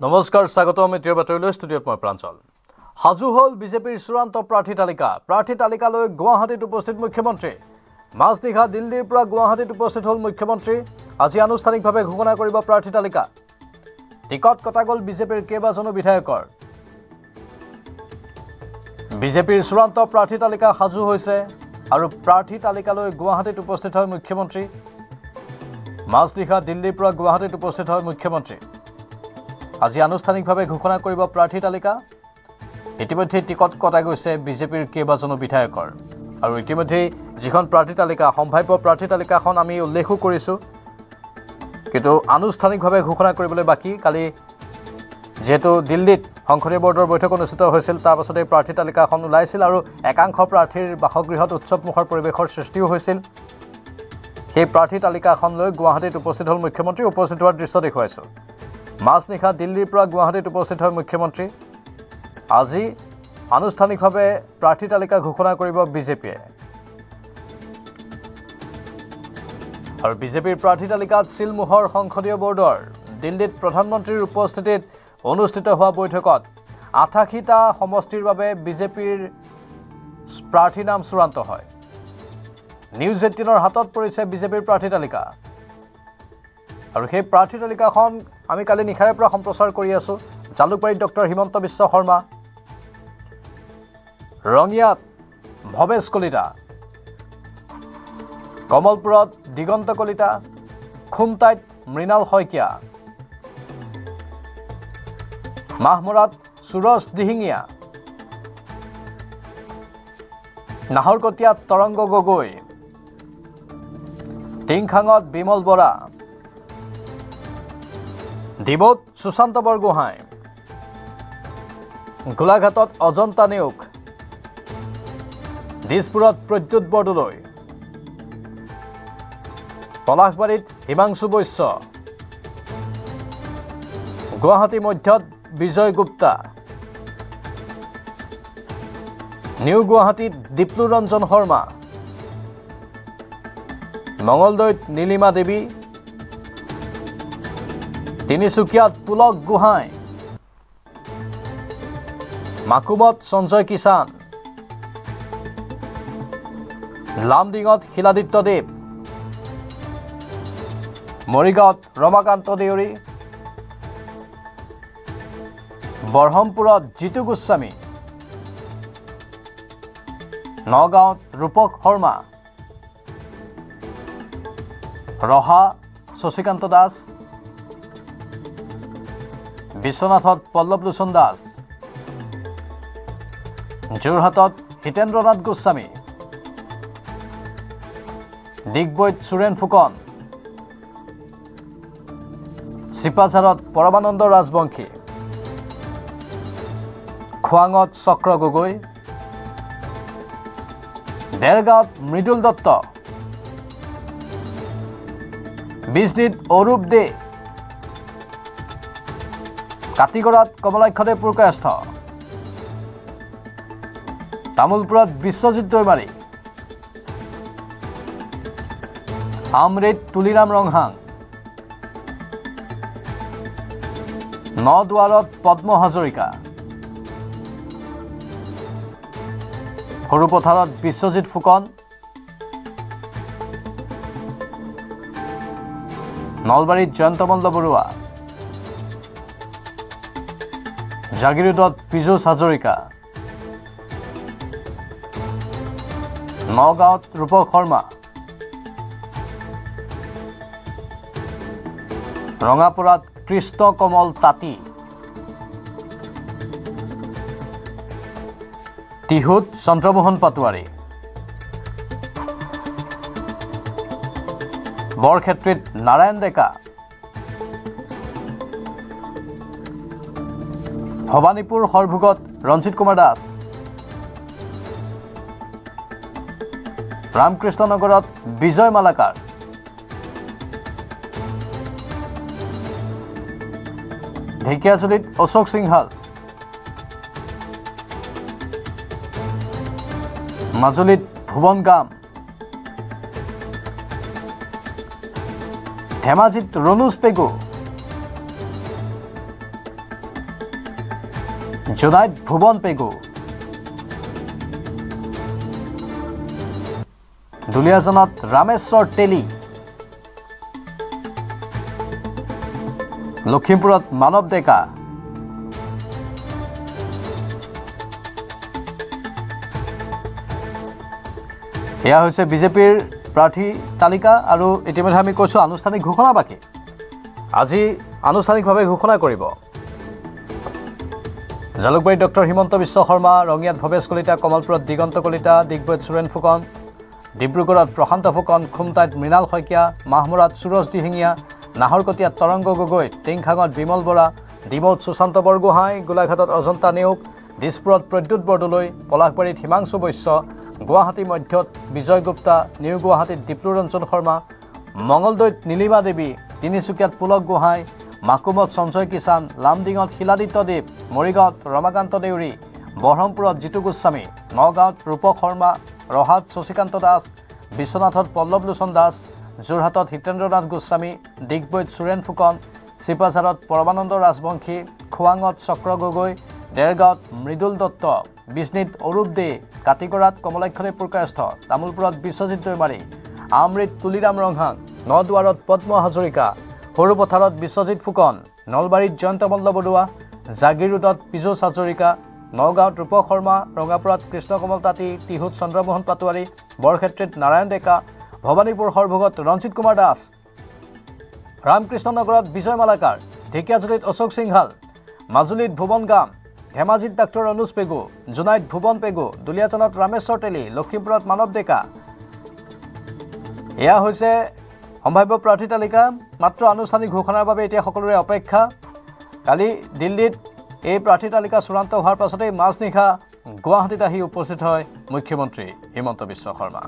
নমস্কাৰ স্বাগতম মিত্ৰৰ বাতৰিলৈ ষ্টুডিঅ'ত মই প্ৰাঞ্জল হাজু হল বিজেপিৰ চূড়ান্ত প্ৰাৰ্থী তালিকালৈ গুৱাহাটীত উপস্থিত মুখ্যমন্ত্ৰী মাজনিশা দিল্লীৰ পৰা গুৱাহাটীত উপস্থিত হল মুখ্যমন্ত্ৰী আজি আনুষ্ঠানিকভাৱে ঘোষণা কৰিব প্ৰাৰ্থী তালিকা টিকট কটা গ'ল বিজেপিৰ কেইবাজনো বিধায়কৰ বিজেপিৰ চূড়ান্ত প্ৰাৰ্থী তালিকা হাজু হৈছে আৰু প্ৰাৰ্থী তালিকালৈ গুৱাহাটীত উপস্থিত হয় মুখ্যমন্ত্ৰী মাজনিশা দিল্লীৰ পৰা গুৱাহাটীত উপস্থিত হয় মুখ্যমন্ত্ৰী আজি আনুষ্ঠানিকভাৱে ঘোষণা কৰিব প্ৰাৰ্থী তালিকা ইতিমধ্যে টিকট কটা গৈছে বিজেপিৰ কেইবাজনো বিধায়কৰ আৰু ইতিমধ্যে যিখন প্ৰাৰ্থী তালিকা সম্ভাৱ্য প্ৰাৰ্থী তালিকাখন আমি উল্লেখ কৰিছো কিন্তু আনুষ্ঠানিকভাৱে ঘোষণা কৰিবলৈ বাকি কালি যেটো দিল্লীত সংসদীয় বৰ্ডৰ বৈঠক অনুষ্ঠিত হৈছিল তাৰ পাছতে প্ৰাৰ্থী তালিকাখন ওলাইছিল আৰু একাংশ প্ৰাৰ্থীৰ বাসগৃহত উৎসৱমুখৰ পৰিৱেশৰ সৃষ্টিও হৈছিল সেই প্ৰাৰ্থী তালিকাখন লৈ গুৱাহাটীত উপস্থিত হল মুখ্যমন্ত্ৰী উপস্থিত হোৱাৰ দৃশ্য দেখুৱাইছো মাজনিশা দিল্লীৰ পৰা গুৱাহাটীত উপস্থিত হয় মুখ্যমন্ত্ৰী আজি আনুষ্ঠানিকভাৱে প্ৰাৰ্থী তালিকা ঘোষণা কৰিব বিজেপিয়ে আৰু বিজেপিৰ প্ৰাৰ্থী তালিকাত সিলমোহৰ সংসদীয় বৰ্ডৰ দিল্লীত প্ৰধানমন্ত্ৰীৰ উপস্থিতিত অনুষ্ঠিত হোৱা বৈঠকত ৮৮টা সমষ্টিৰ বাবে বিজেপিৰ প্ৰাৰ্থী নাম চূড়ান্ত হয় নিউজ ১৮ৰ হাতত পৰিছে বিজেপিৰ প্ৰাৰ্থী তালিকা আৰু সেই প্ৰাৰ্থী তালিকাখন আমি কালি নিশাৰে পৰা সম্প্ৰচাৰ কৰি আছো জালুকবাৰীত ডক্টৰ হিমন্ত বিশ্ব শৰ্মা ৰঙিয়াত ভৱেশ কলিতা কমলপুৰত দিগন্ত কলিতা খুমটাইত মৃণাল শইকীয়া মাহমৰাত সুৰজ দিহিঙীয়া নাহৰকটীয়াত তৰংগ গগৈ টিংখাঙত বিমল বৰা ডিবত সুশান্ত বৰগোহাঁই গোলাঘাটত অজন্তা নেওগ দিছপুৰত প্ৰদ্যুৎ বৰদলৈ পলাশবাৰীত হিমাংশু বৈশ্য গুৱাহাটী মধ্যত বিজয় গুপ্তা নিউ গুৱাহাটীত দীপ্লু ৰঞ্জন শৰ্মা মঙলদৈত নীলিমা দেৱী তিনিচুকীয়াত পুলক গোহাঁই মাকুমত সঞ্জয় কিষাণ লামডিঙত শিলাদিত্য দেৱ মৰিগাঁৱত ৰমাকান্ত দেউৰী বৰহমপুৰত জিতু গোস্বামী নগাঁৱত ৰূপক শৰ্মা ৰহা শশীকান্ত দাস বিশ্বনাথত পল্লৱ লোচন দাস যোৰহাটত হিতেন্দ্ৰনাথ গোস্বামী ডিগবৈত সুৰেণ ফুকন চিপাঝাৰত পৰমানন্দ ৰাজবংশী খোৱাঙত চক্ৰ গগৈ দেৰগাঁৱত মৃদুল দত্ত বিজনীত অৰূপ দে কাটিগড়াত কমলাক্ষদেৱ পুৰকায়স্থ তামুলপুৰত বিশ্বজিৎ দৈমাৰী আমৰিত তুলিৰাম ৰংহাং নদুৱাৰত পদ্ম হাজৰিকা সৰুপথাৰত বিশ্বজিৎ ফুকন নলবাৰীত জয়ন্তমল্ল বৰুৱা জাগিৰোডত পীযুষ হাজৰিকা নগাঁৱত ৰূপক শৰ্মা ৰঙাপুৰাত কৃষ্ণ কমল তাঁতী টিহুত চন্দ্ৰমোহন পাটোৱাৰী বৰক্ষেত্ৰীত নাৰায়ণ ডেকা ভৱানীপুৰ সৰভোগত ৰঞ্জিত কুমাৰ দাস ৰামকৃষ্ণনগৰত বিজয় মালাকাৰ ঢেকিয়াজুলিত অশোক সিংহাল মাজুলীত ভুৱন গাম ধেমাজিত ৰনুজ পেগু জোনাইত ভুৱন পেগু দুলিয়াজানত ৰামেশ্বৰ তেলী লখিমপুৰত মানৱ ডেকা এয়া হৈছে বিজেপিৰ প্ৰাৰ্থী তালিকা আৰু ইতিমধ্যে আমি কৈছোঁ আনুষ্ঠানিক ঘোষণা বাকী আজি আনুষ্ঠানিকভাৱে ঘোষণা কৰিব জালুকবাৰীত ডক্টৰ হিমন্ত বিশ্ব শৰ্মা ৰঙিয়াত ভৱেশ কলিতা কমলপুৰত দিগন্ত কলিতা ডিগবৈত সুৰেণ ফুকন ডিব্ৰুগড়ত প্ৰশান্ত ফুকন খুমটাইত মৃণাল শইকীয়া মাহমৰাত সুৰজ দিহিঙীয়া নাহৰকটীয়াত তৰংগ গগৈ টিংখাঙত বিমল বৰা ডিমৌত সুশান্ত বৰগোহাঁই গোলাঘাটত অজন্তা নেওগ দিছপুৰত প্ৰদ্যুৎ বৰদলৈ পলাশবাৰীত হিমাংশু বৈশ্য গুৱাহাটী মধ্যত বিজয় গুপ্তা নিউ গুৱাহাটীত দীপ্লুৰঞ্জন শৰ্মা মঙলদৈত নীলিমা দেৱী তিনিচুকীয়াত পুলক গোহাঁই মাকুমত সঞ্জয় কিষাণ লামডিঙত শিলাদিত্য দেৱ মৰিগাঁৱত ৰমাকান্ত দেউৰী বহৰমপুৰত জিতু গোস্বামী নগাঁৱত ৰূপক শৰ্মা ৰহাত শশীকান্ত দাস বিশ্বনাথত পল্লৱ লোচন দাস যোৰহাটত হিতেন্দ্ৰনাথ গোস্বামী ডিগবৈত সুৰেণ ফুকন চিপাঝাৰত পৰমানন্দ ৰাজবংশী খোৱাঙত চক্ৰ গগৈ দেৰগাঁৱত মৃদুল দত্ত বিজনীত অৰূপ দে কাটিগড়াত কমলাক্ষণী পুৰকায়স্থ তামোলপুৰত বিশ্বজিৎ দৈমাৰী আমৃত তুলিৰাম ৰংহাং নদুৱাৰত পদ্ম হাজৰিকা সৰুপথাৰত বিশ্বজিৎ ফুকন নলবাৰীত জয়ন্ত মল্ল বৰুৱা জাগিৰোডত পীযুষ হাজৰিকা নগাঁৱত ৰূপক শৰ্মা ৰঙাপুৰত কৃষ্ণকমল তাঁতী টিহুত চন্দ্ৰমোহন পাটোৱাৰী বৰক্ষেত্ৰীত নাৰায়ণ ডেকা ভৱানীপুৰ সৰভোগত ৰঞ্জিত কুমাৰ দাস ৰামকৃষ্ণ নগৰত বিজয় মালাকাৰ ঢেকীয়াজুলিত অশোক সিংহাল মাজুলীত ভুৱন গাম ধেমাজিত ডাক্তৰ অনুজ পেগু জোনাইত ভুৱন পেগু দুলিয়াজানত ৰামেশ্বৰ তেলী লখিমপুৰত মানৱ ডেকা এয়া হৈছে সম্ভাৱ্য প্ৰাৰ্থী তালিকা মাত্ৰ আনুষ্ঠানিক ঘোষণাৰ বাবে এতিয়া সকলোৰে অপেক্ষা কালি দিল্লীত এই প্ৰাৰ্থী তালিকা চূড়ান্ত হোৱাৰ পাছতেই মাজনিশা গুৱাহাটীত আহি উপস্থিত হয় মুখ্যমন্ত্ৰী হিমন্ত বিশ্ব শৰ্মা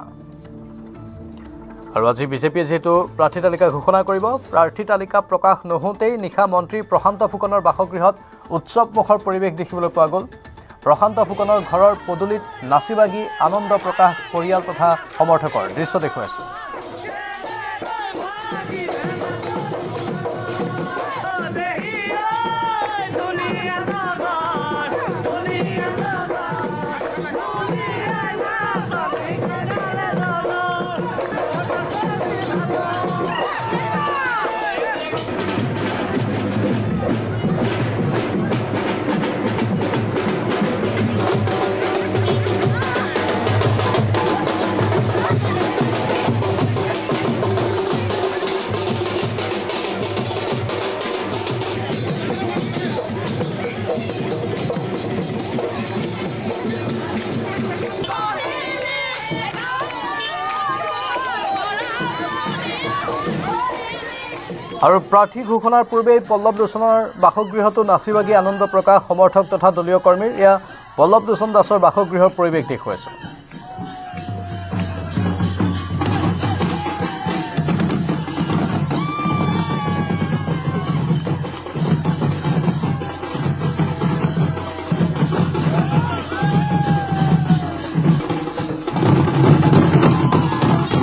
আৰু আজি বিজেপিয়ে যেহেতু প্ৰাৰ্থী তালিকা ঘোষণা কৰিব প্ৰাৰ্থী তালিকা প্ৰকাশ নহওঁতেই নিশা মন্ত্ৰী প্ৰশান্ত ফুকনৰ বাসগৃহত উৎসৱমুখৰ পৰিৱেশ দেখিবলৈ পোৱা গ'ল প্ৰশান্ত ফুকনৰ ঘৰৰ পদূলিত নাচি বাগি আনন্দ প্ৰকাশ পৰিয়াল তথা সমৰ্থকৰ দৃশ্য দেখুৱাইছোঁ আৰু প্ৰাৰ্থী ঘোষণাৰ পূৰ্বেই পল্লৱ লোচনৰ বাসগৃহতো নাচি বাগি আনন্দ প্ৰকাশ সমৰ্থক তথা দলীয় কৰ্মীৰ এয়া পল্লৱ লোচন দাসৰ বাসগৃহৰ পৰিৱেশ দেখুৱাইছোঁ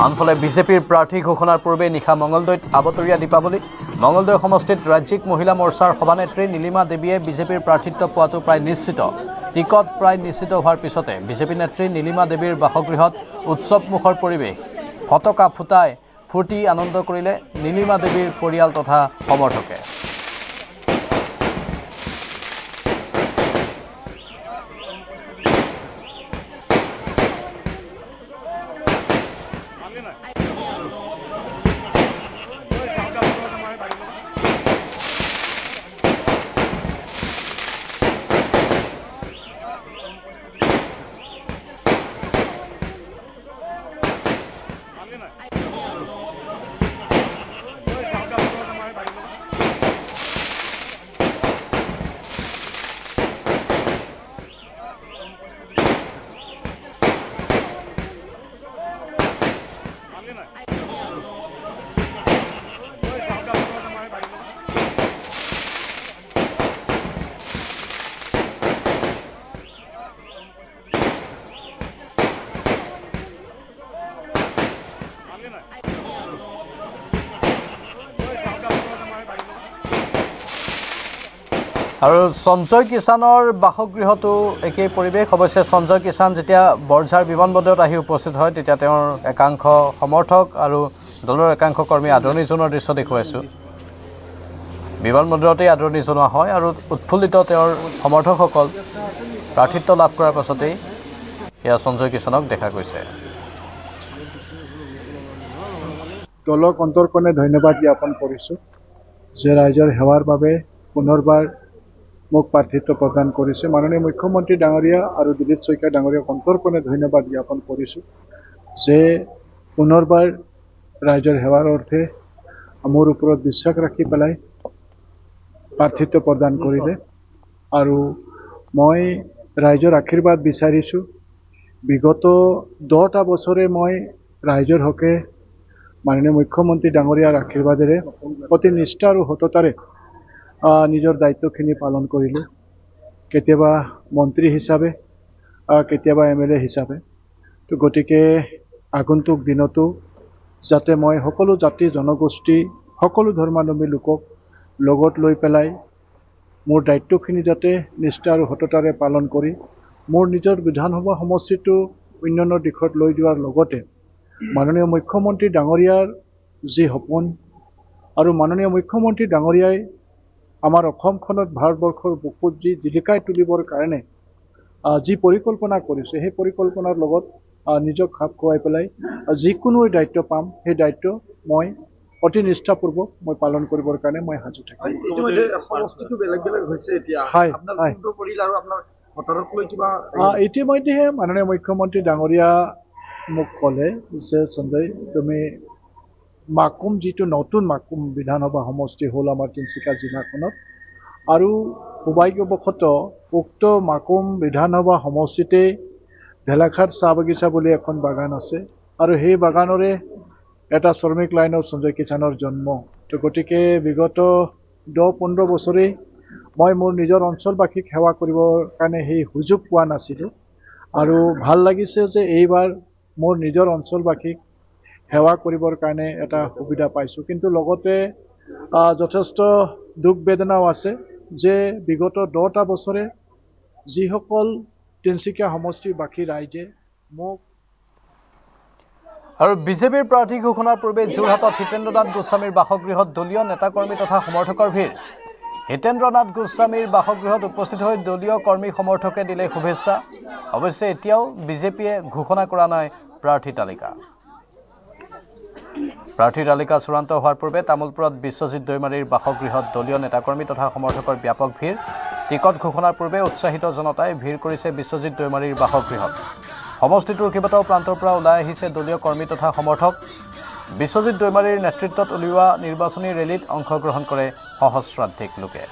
আনফালে বিজেপিৰ প্ৰাৰ্থী ঘোষণাৰ পূৰ্বে নিশা মঙলদৈত আবতৰীয়া দীপাৱলী মঙলদৈ সমষ্টিত ৰাজ্যিক মহিলা মৰ্চাৰ সভানেত্ৰী নীলিমা দেৱীয়ে বিজেপিৰ প্ৰাৰ্থিত্ব পোৱাটো প্ৰায় নিশ্চিত টিকট প্ৰায় নিশ্চিত হোৱাৰ পিছতে বিজেপি নেত্ৰী নীলিমা দেৱীৰ বাসগৃহত উৎসৱমুখৰ পৰিৱেশ ফটকা ফুটাই ফূৰ্তি আনন্দ কৰিলে নীলিমা দেৱীৰ পৰিয়াল তথা সমৰ্থকে আৰু সঞ্জয় কিষাণৰ বাসগৃহতো একেই পৰিৱেশ। অৱশ্যে সঞ্জয় কিষাণ যেতিয়া বৰঝাৰ বিমানবন্দৰত আহি উপস্থিত হয় তেতিয়া তেওঁৰ একাংশ সমৰ্থক আৰু দলৰ একাংশ কৰ্মী আদৰণি জনোৱাৰ দৃশ্য দেখুৱাইছোঁ। বিমানবন্দৰতেই আদৰণি জনোৱা হয় আৰু উৎফুল্লিত তেওঁৰ সমৰ্থকসকল প্ৰাৰ্থিত্ব লাভ কৰাৰ পাছতেই এয়া সঞ্জয় কিষাণক দেখা গৈছে। দলক অন্তৰকণে ধন্যবাদ জ্ঞাপন কৰিছোঁ যে ৰাইজৰ সেৱাৰ বাবে পুনৰবাৰ মোক প্ৰাৰ্থিত্ব প্ৰদান কৰিছে। মাননীয় মুখ্যমন্ত্ৰী ডাঙৰীয়া আৰু দিলীপ শইকীয়া ডাঙৰীয়াক অন্তৰকণে ধন্যবাদ জ্ঞাপন কৰিছোঁ যে পুনৰবাৰ ৰাইজৰ সেৱাৰ অৰ্থে মোৰ ওপৰত বিশ্বাস ৰাখি পেলাই প্ৰাৰ্থিত্ব প্ৰদান কৰিলে আৰু মই ৰাইজৰ আশীৰ্বাদ বিচাৰিছোঁ। বিগত 10টা বছৰে মই ৰাইজৰ হকে মাননীয় মুখ্যমন্ত্ৰী ডাঙৰীয়াৰ আশীৰ্বাদেৰে অতি নিষ্ঠা আৰু সততাৰে নিজৰ দায়িত্বখিনি পালন কৰিলোঁ। কেতিয়াবা মন্ত্ৰী হিচাপে, কেতিয়াবা MLA হিচাপে। তো গতিকে আগন্তুক দিনতো যাতে মই সকলো জাতি জনগোষ্ঠী সকলো ধৰ্মাৱলম্বী লোকক লগত লৈ পেলাই মোৰ দায়িত্বখিনি যাতে নিষ্ঠা আৰু সততাৰে পালন কৰি মোৰ নিজৰ বিধানসভা সমষ্টিটো উন্নয়নৰ দিশত লৈ যোৱাৰ লগতে মাননীয় মুখ্যমন্ত্ৰী ডাঙৰীয়াৰ যি সপোন আৰু মাননীয় মুখ্যমন্ত্ৰী ডাঙৰীয়াই আমাৰ অসমখনত ভাৰতবৰ্ষৰ বুকুত যি জিলিকাই তুলিবৰ কাৰণে যি পৰিকল্পনা কৰিছে সেই পৰিকল্পনাৰ লগত নিজক খাপ খুৱাই পেলাই যিকোনো দায়িত্ব পাম সেই দায়িত্ব মই অতি নিষ্ঠাপূৰ্বক মই পালন কৰিবৰ কাৰণে মই সাজু থাকিম। ইতিমধ্যে মাননীয় মুখ্যমন্ত্ৰী ডাঙৰীয়া মোক ক'লে যে সঞ্জয় তুমি মাকুম যিটো নতুন মাকুম বিধানসভা সমষ্টি হ'ল আমাৰ তিনিচুকীয়া জিলাখনত আৰু সৌভাগ্যবশতঃ উক্ত মাকুম বিধানসভা সমষ্টিতে ঢেলাখাট চাহ বাগিচা বুলি এখন বাগান আছে আৰু সেই বাগানৰে এটা শ্ৰমিক লাইনত সঞ্জয় কিষাণৰ জন্ম। তো গতিকে বিগত 10-15 বছৰেই মই মোৰ নিজৰ অঞ্চলবাসীক সেৱা কৰিবৰ কাৰণে সেই সুযোগ পোৱা নাছিলোঁ আৰু ভাল লাগিছে যে এইবাৰ মোৰ নিজৰ অঞ্চলবাসীক সেৱা কৰিবৰ কাৰণে এটা সুবিধা পাইছোঁ। কিন্তু লগতে যথেষ্ট দুখ বেদনাও আছে যে বিগত 10টা বছৰে যিসকল তিনিচুকীয়া সমষ্টিৰ বাকী ৰাইজে মোক আৰু বিজেপিৰ প্ৰাৰ্থী ঘোষণাৰ পূৰ্বে যোৰহাটত হিতেন্দ্ৰ নাথ গোস্বামীৰ বাসগৃহত দলীয় নেতাকৰ্মী তথা সমৰ্থকৰ ভিৰ। হিতেন্দ্ৰ নাথ গোস্বামীৰ বাসগৃহত উপস্থিত হৈ দলীয় কৰ্মী সমৰ্থকে দিলে শুভেচ্ছা। অৱশ্যে এতিয়াও বিজেপিয়ে ঘোষণা কৰা নাই প্ৰাৰ্থী তালিকা। প্ৰাৰ্থীৰ তালিকা চূড়ান্ত হোৱাৰ পূৰ্বে তামোলপুৰত বিশ্বজিৎ দৈমাৰীৰ বাসগৃহত দলীয় নেতাকৰ্মী তথা সমৰ্থকৰ ব্যাপক ভিৰ। টিকট ঘোষণাৰ পূৰ্বে উৎসাহিত জনতাই ভিৰ কৰিছে বিশ্বজিৎ দৈমাৰীৰ বাসগৃহত। সমষ্টিটোৰ কেইবাটাও প্ৰান্তৰ পৰা ওলাই আহিছে দলীয় কৰ্মী তথা সমৰ্থক। বিশ্বজিৎ দৈমাৰীৰ নেতৃত্বত উলিওৱা নিৰ্বাচনী ৰেলীত অংশগ্ৰহণ কৰে সহস্ৰাধিক লোকে।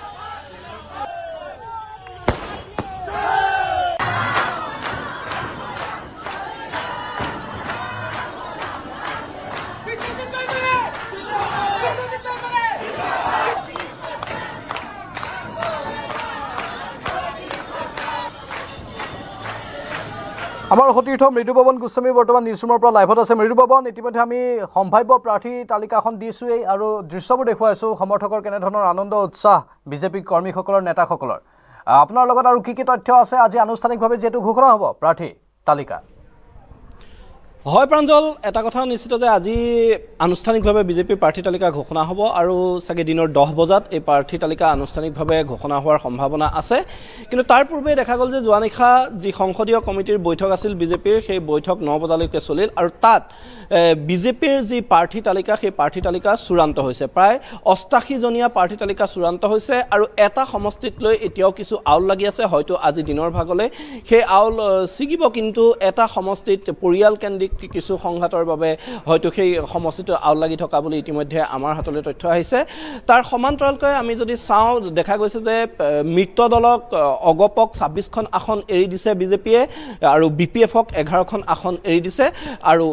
আমাৰ সতীৰ্থ মৃদুপৱন গোস্বামী বৰ্তমান নিউজৰুমৰ পৰা লাইভত আছে। মৃদুপৱন, ইতিমধ্যে আমি সম্ভাৱ্য প্ৰাৰ্থী তালিকাখন দিছোঁৱেই আৰু দৃশ্যবোৰ দেখুৱাইছোঁ সমৰ্থকৰ কেনেধৰণৰ আনন্দ উৎসাহ বিজেপি কৰ্মীসকলৰ নেতাসকলৰ। আপোনাৰ লগত আৰু কি কি তথ্য আছে আজি আনুষ্ঠানিকভাৱে যিহেতু ঘোষণা হ'ব প্ৰাৰ্থী তালিকা? হয় প্ৰাঞ্জল, এটা কথা নিশ্চিত যে আজি আনুষ্ঠানিকভাৱে বিজেপিৰ প্ৰাৰ্থী তালিকা ঘোষণা হ'ব আৰু চাগে দিনৰ 10 বজাত এই প্ৰাৰ্থী তালিকা আনুষ্ঠানিকভাৱে ঘোষণা হোৱাৰ সম্ভাৱনা আছে। কিন্তু তাৰ পূৰ্বে দেখা গ'ল যে যোৱা নিশা যি সংসদীয় কমিটিৰ বৈঠক আছিল বিজেপিৰ, সেই বৈঠক 9 বজালৈকে চলিল আৰু তাত বিজেপিৰ যি প্ৰাৰ্থী তালিকা সেই প্ৰাৰ্থী তালিকা চূড়ান্ত হৈছে। প্ৰায় 88জনীয়া প্ৰাৰ্থী তালিকা চূড়ান্ত হৈছে আৰু এটা সমষ্টিত লৈ এতিয়াও কিছু আউল লাগি আছে। হয়তো আজি দিনৰ ভাগলৈ সেই আউল ছিগিব, কিন্তু এটা সমষ্টিত পৰিয়ালকেন্দ্ৰিক কিছু সংঘাতৰ বাবে হয়তো সেই সমষ্টিটো আউল লাগি থকা বুলি ইতিমধ্যে আমাৰ হাতলৈ তথ্য আহিছে। তাৰ সমান্তৰালকৈ আমি যদি চাওঁ, দেখা গৈছে যে মিত্ৰ দলক অগপক 26খন আসন এৰি দিছে বিজেপিয়ে আৰু BPFক 11খন আসন এৰি দিছে আৰু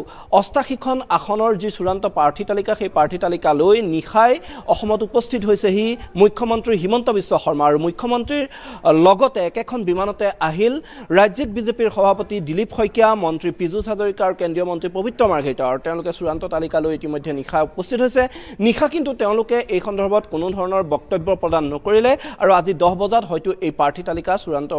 88খন আসনৰ যি চূড়ান্ত প্ৰাৰ্থী তালিকা সেই প্ৰাৰ্থী তালিকালৈ নিশাই অসমত উপস্থিত হৈছেহি মুখ্যমন্ত্ৰী হিমন্ত বিশ্ব শৰ্মা আৰু মুখ্যমন্ত্ৰীৰ লগতে একেখন বিমানতে আহিল ৰাজ্যিক বিজেপিৰ সভাপতি দিলীপ শইকীয়া, মন্ত্ৰী পীযুষ হাজৰিকা আৰু কেন্দ্ৰীয় মন্ত্ৰী পবিত্ৰ মাৰ্ঘেৰিটা আৰু তেওঁলোকে চূড়ান্ত তালিকালৈ ইতিমধ্যে নিশা উপস্থিত হৈছে। নিশা কিন্তু তেওঁলোকে এই সন্দৰ্ভত কোনো ধৰণৰ বক্তব্য প্ৰদান নকৰিলে আৰু আজি 10 বজাত হয়তো এই প্ৰাৰ্থী তালিকা চূড়ান্ত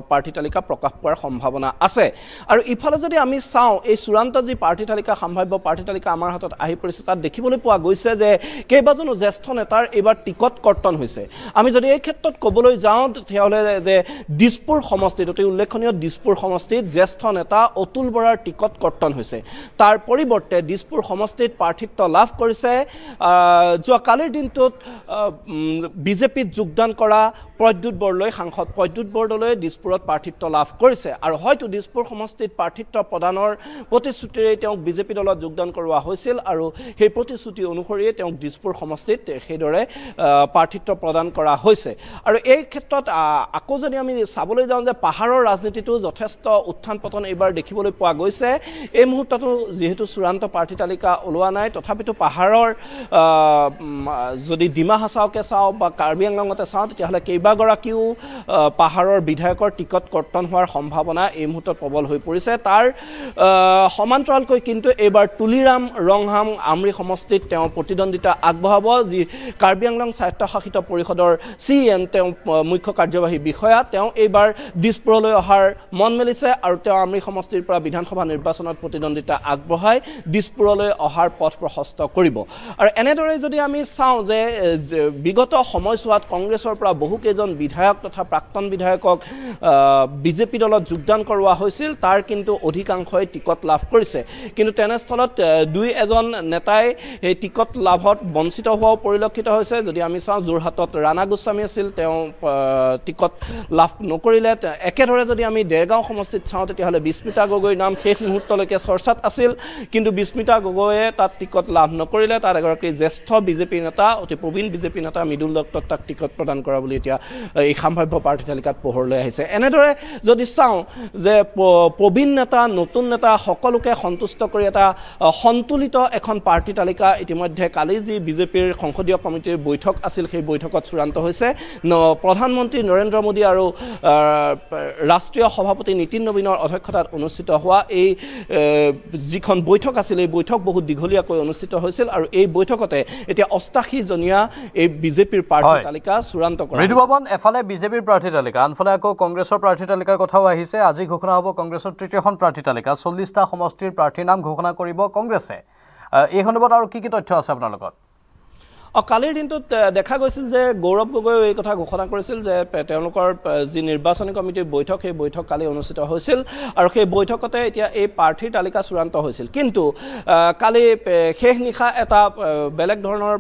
প্ৰাৰ্থী তালিকা প্ৰকাশ পোৱাৰ সম্ভাৱনা আছে। আৰু ইফালে যদি আমি চাওঁ এই চূড়ান্ত যি প্ৰাৰ্থী তালিকা সম্ভাৱ্য প্ৰাৰ্থী তালিকা আমাৰ হাতত আহি পৰিছে তাত দেখিবলৈ পোৱা গৈছে যে কেইবাজনো জ্যেষ্ঠ নেতাৰ এইবাৰ টিকট কৰ্তন হৈছে। আমি যদি এই ক্ষেত্ৰত ক'বলৈ যাওঁ তেতিয়াহ'লে যে দিছপুৰ সমষ্টিত অতি উল্লেখনীয় দিছপুৰ সমষ্টিত জ্যেষ্ঠ নেতা অতুল বৰাৰ টিকট কৰ্তন হৈছে। তাৰ পৰিৱৰ্তে দিছপুৰ সমষ্টিত প্ৰাৰ্থিত্ব লাভ কৰিছে যোৱা কালিৰ দিনটোত বিজেপিত যোগদান কৰা প্ৰদ্যুৎ বৰদলৈ, সাংসদ প্ৰদ্যুৎ বৰদলৈ দিছপুৰত প্ৰাৰ্থিত্ব লাভ কৰিছে আৰু হয়তো দিছপুৰ সমষ্টিত প্ৰাৰ্থিত্ব প্ৰদানৰ প্ৰতিশ্ৰুতিৰে তেওঁক বিজেপি দলত যোগদান কৰোৱা হৈছিল আৰু সেই প্ৰতিশ্ৰুতি অনুসৰিয়ে তেওঁক দিছপুৰ সমষ্টিত সেইদৰে প্ৰাৰ্থিত্ব প্ৰদান কৰা হৈছে। আৰু এই ক্ষেত্ৰত আকৌ যদি আমি চাবলৈ যাওঁ যে পাহাৰৰ ৰাজনীতিটো যথেষ্ট উত্থান পতন এইবাৰ দেখিবলৈ পোৱা গৈছে। এই মুহূৰ্ততো যিহেতু চূড়ান্ত প্ৰাৰ্থী তালিকা ওলোৱা নাই তথাপিতো পাহাৰৰ যদি ডিমা হাছাওকে চাওঁ বা কাৰ্বি আংলঙতে চাওঁ তেতিয়াহ'লে কেইবাগৰাকীও পাহাৰৰ বিধায়কৰ টিকট কৰ্তন হোৱাৰ সম্ভাৱনা এই মুহূৰ্তত প্ৰবল হৈ পৰিছে। তাৰ সমান্তৰালকৈ কিন্তু এইবাৰ তুলিৰাম ৰংহাম আমৰি সমষ্টিত তেওঁ প্ৰতিদ্বন্দ্বিতা আগবঢ়াব। যি কাৰ্বি আংলং স্বায়ত্তশাসিত পৰিষদৰ CM তেওঁ মুখ্য কাৰ্যবাহী বিষয়া, তেওঁ এইবাৰ দিছপুৰলৈ অহাৰ মন মেলিছে আৰু তেওঁ আমৰি সমষ্টিৰ পৰা বিধানসভা নিৰ্বাচনত প্ৰতিদ্বন্দ্বিতা আগবঢ়াই দিছপুৰলৈ অহাৰ পথ প্ৰশস্ত কৰিব। আৰু এনেদৰে যদি আমি চাওঁ যে বিগত সময়ছোৱাত কংগ্ৰেছৰ পৰা বহুকেইজন বিধায়ক তথা প্ৰাক্তন বিধায়কক বিজেপি দলত যোগদান কৰোৱা হৈছিল, তাৰ কিন্তু অধিকাংশই টিকট লাভ কৰিছে। কিন্তু তেনেস্থলত 2-এজন নেতাই সেই টিকট লাভত বঞ্চিত হোৱাও পৰিলক্ষিত হৈছে। যদি আমি চাওঁ যোৰহাটত ৰাণা গোস্বামী আছিল, তেওঁ টিকট লাভ নকৰিলে। একেদৰে যদি আমি দেৰগাঁও সমষ্টিত চাওঁ তেতিয়াহ'লে বিস্মিতা গগৈৰ নাম শেষ মুহূৰ্তলৈকে চৰ্চাত আছিল, কিন্তু বিস্মিতা গগৈয়ে তাত টিকট লাভ নকৰিলে। তাত এগৰাকী জ্যেষ্ঠ বিজেপি নেতা, অতি প্ৰবীণ বিজেপি নেতা মৃদুল দত্তক তাক টিকট প্ৰদান কৰা বুলি এতিয়া এই সম্ভাৱ্য প্ৰাৰ্থী তালিকাত পোহৰলৈ আহিছে। এনেদৰে যদি চাওঁ যে প্ৰবীণ নেতা, নতুন নেতা সকলোকে সন্তুষ্ট কৰি এটা সন্তুলিত এখন প্ৰাৰ্থী তালিকা ইতিমধ্যে কালি যি বিজেপিৰ সংসদীয় কমিটিৰ বৈঠক আছিল সেই বৈঠকত চূড়ান্ত হৈছে। প্ৰধানমন্ত্ৰী নৰেন্দ্ৰ মোদী আৰু ৰাষ্ট্ৰীয় সভাপতি নীতিন নবীনৰ অধ্যক্ষতাত অনুষ্ঠিত হোৱা এই যিখন বৈঠক আছিল এই বৈঠক বহুত দীঘলীয়াকৈ অনুষ্ঠিত হৈছিল আৰু এই বৈঠকতে এতিয়া 88জনীয়া এই বিজেপিৰ প্ৰাৰ্থী তালিকা চূড়ান্ত কৰা হৈছে। মৃদুবাবন, এফালে বিজেপিৰ প্ৰাৰ্থী তালিকা, আনফালে আকৌ কংগ্ৰেছৰ প্ৰাৰ্থী তালিকাৰ কথাও আহিছে। আজি ঘোষণা হ'ব কংগ্ৰেছৰ তৃতীয়খন প্ৰাৰ্থী তালিকা। 40টা সমষ্টিৰ প্ৰাৰ্থীৰ নাম ঘোষণা কৰিব কংগ্ৰেছে। এই সন্দৰ্ভত আৰু কি তথ্য আছে আপোনাৰ লগত? কালিৰ দিনটোত দেখা গৈছিল যে গৌৰৱ গগৈয়ে এই কথা ঘোষণা কৰিছিল যে তেওঁলোকৰ যি নিৰ্বাচনী কমিটিৰ বৈঠক সেই বৈঠক কালি অনুষ্ঠিত হৈছিল আৰু সেই বৈঠকতে এতিয়া এই প্ৰাৰ্থীৰ তালিকা চূড়ান্ত হৈছিল। কিন্তু কালি শেষ নিশা এটা বেলেগ ধৰণৰ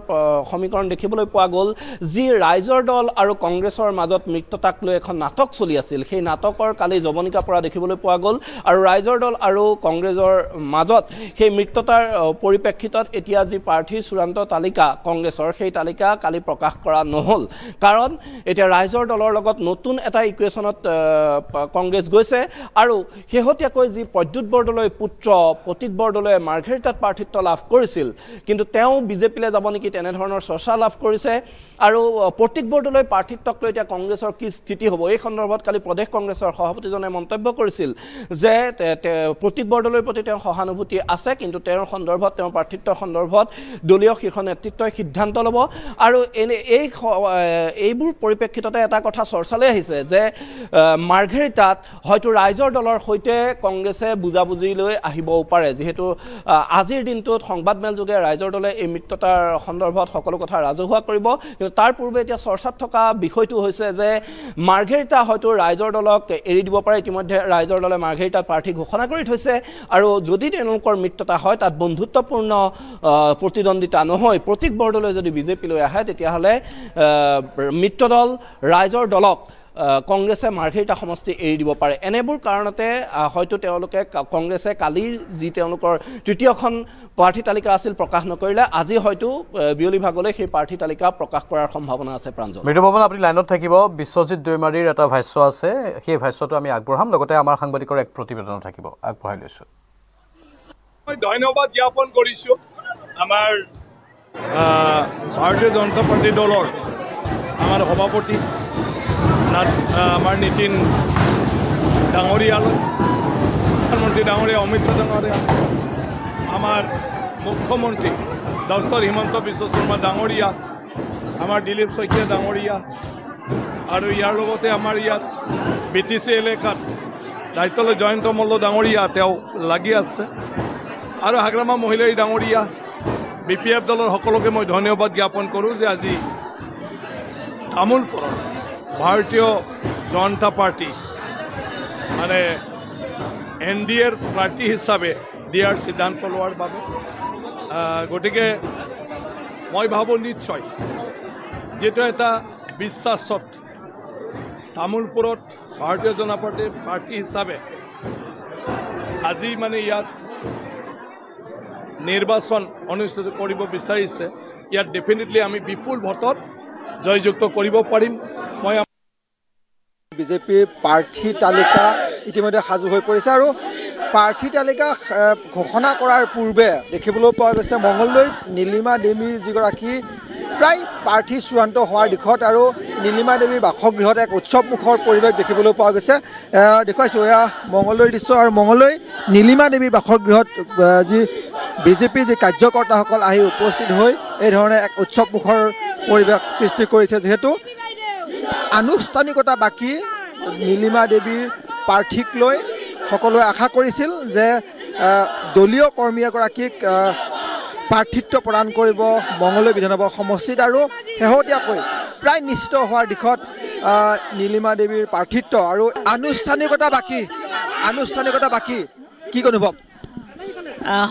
সমীকৰণ দেখিবলৈ পোৱা গ'ল। যি ৰাইজৰ দল আৰু কংগ্ৰেছৰ মাজত মিত্ৰতাক লৈ এখন নাটক চলি আছিল, সেই নাটকৰ কালি জৱনিকা পৰা দেখিবলৈ পোৱা গ'ল আৰু ৰাইজৰ দল আৰু কংগ্ৰেছৰ মাজত সেই মিত্ৰতাৰ পৰিপ্ৰেক্ষিতত এতিয়া যি প্ৰাৰ্থীৰ চূড়ান্ত তালিকা কংগ্ৰেছৰ সেই তালিকা কালি প্ৰকাশ কৰা নহ'ল। কাৰণ এতিয়া ৰাইজৰ দলৰ লগত নতুন এটা ইকুৱেশ্যনত কংগ্ৰেছ গৈছে আৰু শেহতীয়াকৈ যি প্ৰদ্যুৎ বৰদলৈ পুত্ৰ প্ৰতীক বৰদলৈয়ে মাৰ্ঘেৰিটাত প্ৰাৰ্থিত্ব লাভ কৰিছিল, কিন্তু তেওঁ বিজেপিলৈ যাব নেকি তেনেধৰণৰ চৰ্চা লাভ কৰিছে। আৰু প্ৰতীক বৰদলৈ প্ৰাৰ্থিত্বক লৈ এতিয়া কংগ্ৰেছৰ কি স্থিতি হ'ব এই সন্দৰ্ভত কালি প্ৰদেশ কংগ্ৰেছৰ সভাপতিজনে মন্তব্য কৰিছিল যে প্ৰতীক বৰদলৈৰ প্ৰতি তেওঁৰ সহানুভূতি আছে, কিন্তু তেওঁৰ সন্দৰ্ভত তেওঁৰ প্ৰাৰ্থিত্বৰ সন্দৰ্ভত দলীয় শীৰ্ষ নেতৃত্বই সিদ্ধান্ত ল'ব। আৰু এইবোৰ পৰিপ্ৰেক্ষিততে এটা কথা চৰ্চালৈ আহিছে যে মাৰ্ঘেৰিটাত হয়তো ৰাইজৰ দলৰ সৈতে কংগ্ৰেছে বুজাবুজিলৈ আহিবও পাৰে, যিহেতু আজিৰ দিনটোত সংবাদমেলযোগে ৰাইজৰ দলে এই মিত্ৰতাৰ সন্দৰ্ভত সকলো কথা ৰাজহুৱা কৰিব। কিন্তু তাৰ পূৰ্বে এতিয়া চৰ্চাত থকা বিষয়টো হৈছে যে মাৰ্ঘেৰিটা হয়তো ৰাইজৰ দলক এৰি দিব পাৰে। ইতিমধ্যে ৰাইজৰ দলে মাৰ্ঘেৰিটাত প্ৰাৰ্থী ঘোষণা কৰি থৈছে আৰু যদি তেওঁলোকৰ মিত্ৰতা হয় তাত বন্ধুত্বপূৰ্ণ প্ৰতিদ্বন্দ্বিতা নহয় প্ৰতীক বৰদলৈ যদি বিজেপিলৈ আহে তেতিয়াহ'লে মিত্ৰদল ৰাইজৰ দলক কংগ্ৰেছে মাৰ্ঘেৰিটা সমষ্টি এৰি দিব পাৰে। এনেবোৰ কাৰণতে হয়তো তেওঁলোকে কংগ্ৰেছে কালি যি তেওঁলোকৰ তৃতীয়খন প্ৰাৰ্থী তালিকা আছিল প্ৰকাশ নকৰিলে, আজি হয়তো বিয়লি ভাগলৈ সেই প্ৰাৰ্থী তালিকা প্ৰকাশ কৰাৰ সম্ভাৱনা আছে। প্ৰাঞ্জল, মৃদুবাবন আপুনি লাইনত থাকিব। বিশ্বজিৎ দৈমাৰীৰ এটা ভাষ্য আছে, সেই ভাষ্যটো আমি আগবঢ়াম, লগতে আমাৰ সাংবাদিকৰ এক প্ৰতিবেদনো থাকিব, আগবঢ়াই লৈছোঁ। মই ধন্যবাদ জ্ঞাপন কৰিছোঁ আমাৰ ভাৰতীয় জনতা পাৰ্টি দলৰ আমাৰ সভাপতি আমাৰ নীতিন ডাঙৰীয়ালৈ, প্ৰধানমন্ত্ৰী ডাঙৰীয়া অমিত শ্বাহ ডাঙৰীয়া, আমাৰ মুখ্যমন্ত্ৰী ডক্টৰ হিমন্ত বিশ্ব শৰ্মা ডাঙৰীয়া, আমাৰ দিলীপ শইকীয়া ডাঙৰীয়া আৰু ইয়াৰ লগতে আমাৰ ইয়াত BTC এলেকাত দায়িত্ব লৈ জয়ন্ত মল্ল ডাঙৰীয়া তেওঁ লাগি আছে আৰু হাগ্ৰামা মহিলাই ডাঙৰীয়া, BPF দলৰ সকলোকে মই ধন্যবাদ জ্ঞাপন কৰোঁ যে আজি তামোলপুৰত ভাৰতীয় জনতা পাৰ্টি মানে NDAৰ প্ৰাৰ্থী হিচাপে দিয়াৰ সিদ্ধান্ত লোৱাৰ বাবে গতিকে মই ভাবোঁ নিশ্চয় যেটো এটা বিশ্বাসত তামোলপুৰত ভাৰতীয় জনতা পাৰ্টিৰ প্ৰাৰ্থী হিচাপে আজি মানে ইয়াত নিৰ্বাচন অনুষ্ঠিত কৰিব বিচাৰিছে, ইয়াত ডেফিনেটলি আমি বিপুল ভোটত জয়যুক্ত কৰিব পাৰিম। মই বিজেপিৰ প্ৰাৰ্থী তালিকা ইতিমধ্যে সাজু হৈ পৰিছে আৰু প্ৰাৰ্থী তালিকা ঘোষণা কৰাৰ পূৰ্বে দেখিবলৈ পোৱা গৈছে মঙলদৈত নীলিমা দেৱী যিগৰাকী প্ৰায় প্ৰাৰ্থী চূড়ান্ত হোৱাৰ দিশত আৰু নীলিমা দেৱীৰ বাসগৃহত এক উৎসৱমুখৰ পৰিৱেশ দেখিবলৈ পোৱা গৈছে। দেখুৱাইছোঁ এয়া মঙলদৈৰ দৃশ্য আৰু মঙলদৈ নীলিমা দেৱীৰ বাসগৃহত যি বিজেপিৰ যি কাৰ্যকৰ্তাসকল আহি উপস্থিত হৈ এই ধৰণে এক উৎসৱমুখৰ পৰিৱেশ সৃষ্টি কৰিছে। যিহেতু আনুষ্ঠানিকতা বাকী নীলিমা দেৱীৰ প্ৰাৰ্থীক লৈ সকলোৱে আশা কৰিছিল যে দলীয় কৰ্মী এগৰাকীক প্ৰাৰ্থিত্ব প্ৰদান কৰিব মঙলদৈ বিধানসভা সমষ্টিত আৰু শেহতীয়াকৈ প্ৰায় নিশ্চিত হোৱাৰ দিশত নীলিমা দেৱীৰ প্ৰাৰ্থিত্ব আৰু আনুষ্ঠানিকতা বাকী কি অনুভৱ?